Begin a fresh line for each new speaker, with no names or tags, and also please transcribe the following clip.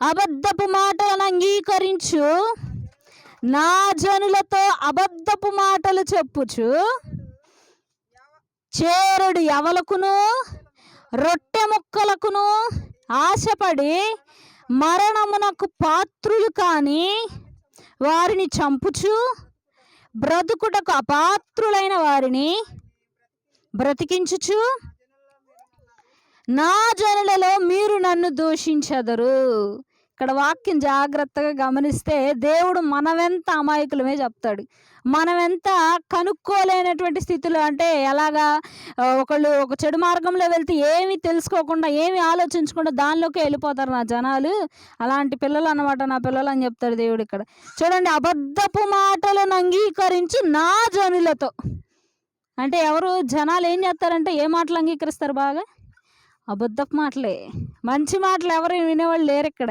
అబద్ధపు మాటలను అంగీకరించు నా జనులతో అబద్ధపు మాటలు చెప్పుచు చేరుడు ఎవలకును రొట్టె ముక్కలకును ఆశపడి మరణమునకు పాత్రులు కాని వారిని చంపుచు బ్రతుకుటకు అపాత్రులైన వారిని బ్రతికించుచు నా జనులలో మీరు నన్ను దూషించెదరు. ఇక్కడ వాక్యం జాగ్రత్తగా గమనిస్తే దేవుడు మనమెంత అమాయకులమే చెప్తాడు. మనమెంత కనుక్కోలేనటువంటి స్థితిలో, అంటే ఎలాగా ఒకళ్ళు ఒక చెడు మార్గంలో వెళ్తే ఏమీ తెలుసుకోకుండా ఏమీ ఆలోచించకుండా దానిలోకి వెళ్ళిపోతారు నా జనాలు. అలాంటి పిల్లలు అన్నమాట నా పిల్లలు అని చెప్తాడు దేవుడు ఇక్కడ. చూడండి, అబద్ధపు మాటలను అంగీకరించి నా జనులతో. అంటే ఎవరు జనాలు ఏం చేస్తారంటే ఏ మాటలు అంగీకరిస్తారు? బాగా అబద్ధపు మాటలే. మంచి మాటలు ఎవరు వినేవాళ్ళు లేరు ఇక్కడ.